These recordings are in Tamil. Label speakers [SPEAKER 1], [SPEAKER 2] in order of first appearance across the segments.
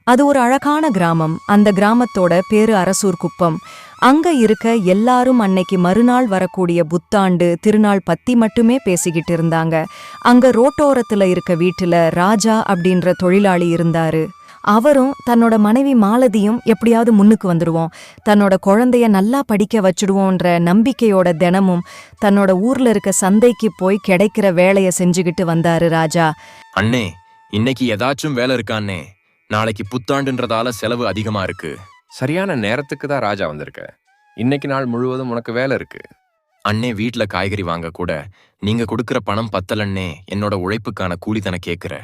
[SPEAKER 1] அது ஒரு அழகான கிராமம். அந்த கிராமத்தோட பேரு அரசூர் குப்பம். அங்க இருக்க எல்லாரும் அன்னைக்கு மறுநாள் வரக்கூடிய புத்தாண்டு திருநாள் பத்தி மட்டுமே பேசிக்கிட்டு இருந்தாங்க. அங்க ரோட்டோரத்துல இருக்க வீட்டுல ராஜா அப்படின்ற தொழிலாளி இருந்தாரு. அவரும் தன்னோட மனைவி மாலதியும் எப்படியாவது முன்னுக்கு வந்துடுவோம், தன்னோட குழந்தைய நல்லா படிக்க வச்சுடுவோன்ற நம்பிக்கையோட தினமும் தன்னோட ஊர்ல இருக்க சந்தைக்கு போய் கிடைக்கிற வேலைய செஞ்சுக்கிட்டு வந்தாரு ராஜா.
[SPEAKER 2] அண்ணே, இன்னைக்கு ஏதாச்சும் வேலை இருக்கான்னே? நாளைக்கு புத்தாண்டுன்றதால செலவு அதிகமா இருக்கு.
[SPEAKER 3] சரியான நேரத்துக்கு தான் ராஜா வந்திருக்க. இன்னைக்கு நாள் முழுவதும் உனக்கு வேலை இருக்கு.
[SPEAKER 2] அண்ணே, வீட்ல காய்கறி வாங்க கூட நீங்க கொடுக்கற பணம் பத்தலன்னே. என்னோட உழைப்புக்கான கூலி தானே கேக்குற.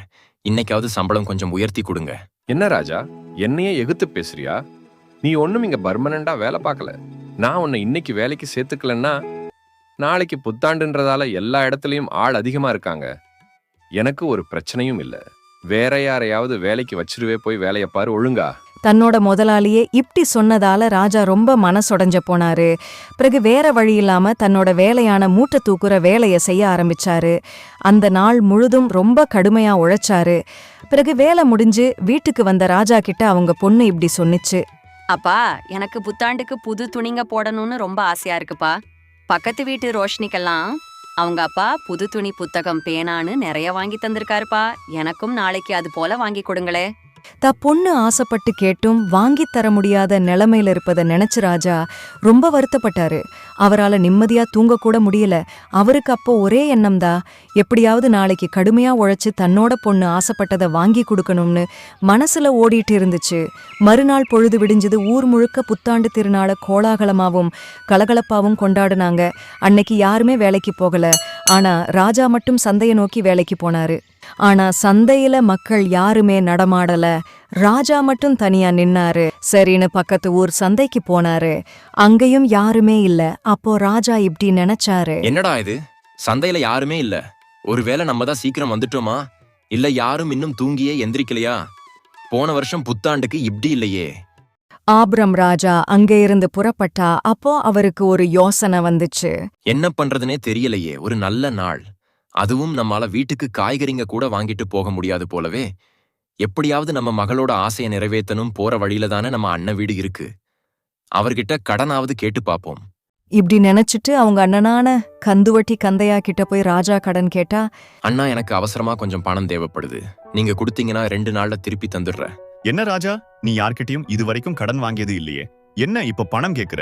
[SPEAKER 2] இன்னைக்காவது சம்பளம் கொஞ்சம் உயர்த்தி கொடுங்க.
[SPEAKER 3] என்ன ராஜா, என்னையே எகுத்து பேசுறியா? நீ ஒன்னும் இங்க பர்மனண்டா வேலை பார்க்கல. நான் உன்னை இன்னைக்கு வேலைக்கு சேர்த்துக்கலன்னா நாளைக்கு புத்தாண்டுன்றதால எல்லா இடத்துலயும் ஆள் அதிகமா இருக்காங்க. எனக்கு ஒரு பிரச்சனையும் இல்ல. வேற யாரையாவது வேலைக்கு வச்சிருவே, போய் வேலைய பாரு ஒழுங்கா.
[SPEAKER 1] தன்னோட முதலாளியே இப்படி சொன்னதால ராஜா ரொம்ப மனசொடைஞ்ச போனாரு. பிறகு வேற வழி இல்லாம தன்னோட வேலையான மூட்டை தூக்குற வேலைய செய்ய ஆரம்பிச்சாரு. அந்த நாள் முழுதும் ரொம்ப கடுமையா உழைச்சாரு. பிறகு வேலை முடிஞ்சு வீட்டுக்கு வந்த ராஜா கிட்ட அவங்க பொண்ணு இப்படி சொன்னிச்சு.
[SPEAKER 4] அப்பா, எனக்கு புத்தாண்டுக்கு புது துணிங்க போடணும்னு ரொம்ப ஆசையா இருக்குப்பா. பக்கத்து வீட்டு ரோஷினிக்கெல்லாம் அவங்க அப்பா புது துணி, புத்தகம், பேனான்னு நிறைய வாங்கி தந்திருக்காருப்பா. எனக்கும் நாளைக்கு அது போல வாங்கி கொடுங்களே.
[SPEAKER 1] பொண்ணு ஆசைப்பட்டு கேட்டும் வாங்கி தர முடியாத நிலைமையில இருப்பதை நினைச்சு ராஜா ரொம்ப வருத்தப்பட்டாரு. அவரால நிம்மதியா தூங்கக்கூட முடியல. அவருக்கு அப்போ ஒரே எண்ணம்தா, எப்படியாவது நாளைக்கு கடுமையா உழைச்சு தன்னோட பொண்ணு ஆசைப்பட்டதை வாங்கி கொடுக்கணும்னு மனசுல ஓடிட்டு இருந்துச்சு. மறுநாள் பொழுது விடிஞ்சது. ஊர் முழுக்க புத்தாண்டு திருநாள கோலாகலமாவும் கலகலப்பாவும் கொண்டாடுனாங்க. அன்னைக்கு யாருமே வேலைக்கு போகல. ஆனா ராஜா மட்டும் சந்தையை நோக்கி வேலைக்கு போனாரு. ஆனா சந்தையில மக்கள் யாருமே நடமாடல. ராஜா மட்டும் தனியா நின்னாரு. சரின்னு பக்கத்து ஊர் சந்தைக்கு போனாரு. அங்கேயும் யாருமே இல்ல. அப்போ ராஜா இப்படி நினைச்சாரு,
[SPEAKER 2] என்னடா இது, சந்தையில யாருமே இல்ல. ஒருவேளை நம்ம தான் சீக்கிரம் வந்துட்டோமா? இல்ல யாரும் இன்னும் தூங்கியே எந்திரிக்கலையா? போன வருஷம் புத்தாண்டுக்கு இப்படி இல்லையே.
[SPEAKER 1] ஆப்ரம் ராஜா அங்கே இருந்து புறப்பட்டா. அப்போ அவருக்கு ஒரு யோசனை வந்துச்சு.
[SPEAKER 2] என்ன பண்றதுனே தெரியலையே. ஒரு நல்ல நாள், அதுவும் நம்மால வீட்டுக்கு காய்கறிங்க கூட வாங்கிட்டு போக முடியாது போலவே. எப்படியாவது நம்ம மகளோட ஆசையை நிறைவேற்றணும். போற வழியில தானே நம்ம அண்ணன் வீடு இருக்கு. அவர்கிட்ட கடனாவது கேட்டு பாப்போம்.
[SPEAKER 1] இப்படி நினைச்சிட்டு அவங்க அண்ணனான கந்துவட்டி கந்தையா கிட்ட போய் ராஜா கடன் கேட்டா.
[SPEAKER 2] அண்ணா, எனக்கு அவசரமா கொஞ்சம் பணம் தேவைப்படுது. நீங்க கொடுத்தீங்கன்னா 2 நாள்ல திருப்பி தந்துடுறேன்.
[SPEAKER 5] என்ன ராஜா, நீ யார்கிட்டயும் இதுவரைக்கும் கடன் வாங்கியது இல்லையே, என்ன இப்ப பணம் கேக்குற?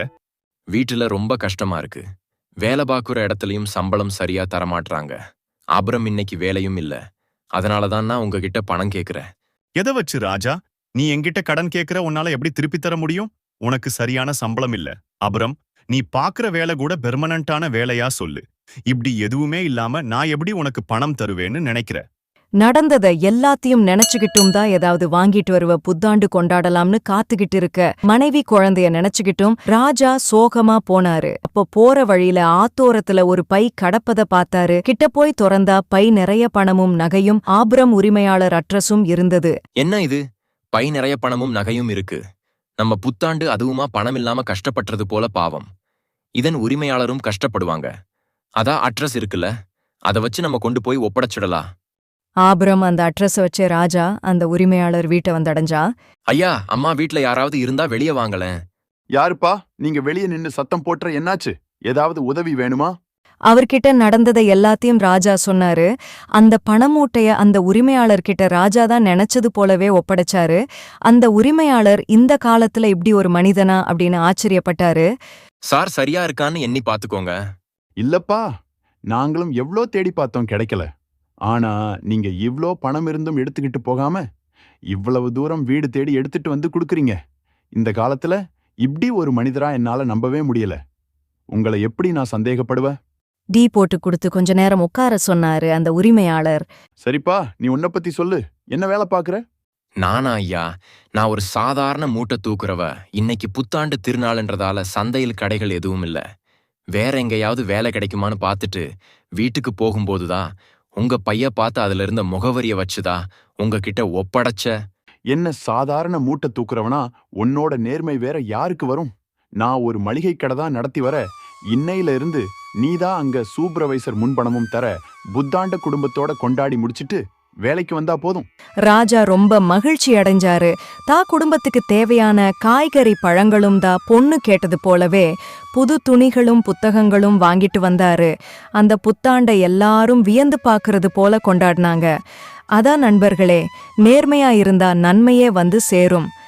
[SPEAKER 2] வீட்டுல ரொம்ப கஷ்டமா இருக்கு. வேலை பார்க்குற இடத்துலயும் சம்பளம் சரியா தரமாட்றாங்க. அப்புறம் இன்னைக்கு வேலையும் இல்ல. அதனாலதான் நான் உங்ககிட்ட பணம் கேக்குறேன்.
[SPEAKER 5] எதை வச்சு ராஜா நீ என்கிட்ட கடன் கேக்குற? உன்னால எப்படி திருப்பி தர முடியும்? உனக்கு சரியான சம்பளம் இல்ல. அப்புறம் நீ பாக்குற வேலை கூட பெர்மனண்டான வேலையா சொல்லு. இப்படி எதுவுமே இல்லாம நான் எப்படி உனக்கு பணம் தருவேன்னு நினைக்கிற?
[SPEAKER 1] நடந்தத எல்லாத்தையும் நினைச்சுக்கிட்டும் தான் ஏதாவது வாங்கிட்டு வருவ புத்தாண்டு கொண்டாடலாம்னு காத்துக்கிட்டு இருக்க மனைவி குழந்தைய நினைச்சுக்கிட்டும் ராஜா சோகமா போனாரு. அப்போ போற வழியில ஆத்தோரத்துல ஒரு பை கடப்பத பார்த்தாரு. கிட்ட போய் திறந்தா பை நிறைய பணமும் நகையும் ஆப்ரம் உரிமையாளர் அட்ரஸும் இருந்தது.
[SPEAKER 2] என்ன இது, பை நிறைய பணமும் நகையும் இருக்கு. நம்ம புத்தாண்டு அதுவுமா பணம் இல்லாம கஷ்டப்பட்டது போல பாவம். இதன் உரிமையாளரும் கஷ்டப்படுவாங்க. அதான் அட்ரஸ் இருக்குல்ல, அதை வச்சு நம்ம கொண்டு போய் ஒப்படைச்சிடலாம்.
[SPEAKER 1] ஆப்ரம் அந்த அட்ரஸ் வச்சு ராஜா அந்த உரிமையாளர் வீட்டை வந்தடைஞ்சா.
[SPEAKER 2] ஐயா, அம்மா வீட்ல யாராவது இருந்தா வெளியே வாங்கலேன்.
[SPEAKER 6] யாருப்பா நீங்க வெளியே நின்னு சத்தம் போட்டுற? என்னாச்சு? ஏதாவது உதவி வேணுமா?
[SPEAKER 1] அவர்கிட்ட நடந்ததை எல்லாத்தையும் ராஜா சொன்னாரு. அந்த பணமூட்டைய அந்த உரிமையாளர்கிட்ட ராஜா தான் நினைச்சது போலவே ஒப்படைச்சாரு. அந்த உரிமையாளர் இந்த காலத்துல இப்படி ஒரு மனிதனா அப்படின்னு ஆச்சரியப்பட்டாரு.
[SPEAKER 2] சார் சரியா இருக்கான்னு எண்ணி பாத்துக்கோங்க.
[SPEAKER 6] இல்லப்பா, நாங்களும் எவ்ளோ தேடி பார்த்தோம், கிடைக்கல. ஆனா நீங்க இவ்ளோ பணம் இருந்தும் எடுத்துக்கிட்டு போகாம இவ்வளவு தூரம் வீடு தேடி எடுத்துட்டு வந்து கொடுக்குறீங்க. இந்த காலத்துல இப்படி ஒரு மனிதரா என்னால நம்பவே முடியல. உங்களை எப்படி நான் சந்தேகப்படுவேன்?
[SPEAKER 1] டீ போட்டு கொடுத்து கொஞ்ச நேரம் உட்கார சொன்னாரு அந்த உரிமையாளர்.
[SPEAKER 6] சரிப்பா, நீ உன்னை பத்தி சொல்லு. என்ன வேலை பாக்குற?
[SPEAKER 2] நானா ஐயா, நான் ஒரு சாதாரண மூட்டை தூக்குறவ. இன்னைக்கு புத்தாண்டு திருநாள்ன்றதால சந்தையில் கடைகள் எதுவும் இல்ல. வேற எங்கேயாவது வேலை கிடைக்குமான்னு பார்த்துட்டு வீட்டுக்கு போகும்போதுதான் உங்க பைய பார்த்து அதுல இருந்த முகவரிய வச்சுதா உங்ககிட்ட ஒப்படைச்ச.
[SPEAKER 6] என்ன சாதாரண மூட்டை தூக்குறவனா? உன்னோட நேர்மை வேற யாருக்கு வரும்? நான் ஒரு மளிகை கடை தான் நடத்தி வர. இன்னையில இருந்து நீதான் அங்க சூப்பர்வைசர் முன்பணமும் தர. புத்தாண்ட குடும்பத்தோட கொண்டாடி முடிச்சிட்டு வேலைக்கு வந்தா போதும்.
[SPEAKER 1] ராஜா ரொம்ப மகிழ்ச்சி அடைஞ்சாரு. குடும்பத்துக்கு தேவையான காய்கறி பழங்களும் பொண்ணு கேட்டது போலவே புது துணிகளும் புத்தகங்களும் வாங்கிட்டு வந்தாரு. அந்த புத்தாண்டை எல்லாரும் வியந்து பார்க்கறது போல கொண்டாடினாங்க. அதான் நண்பர்களே, நேர்மையா இருந்தா நன்மையே வந்து சேரும்.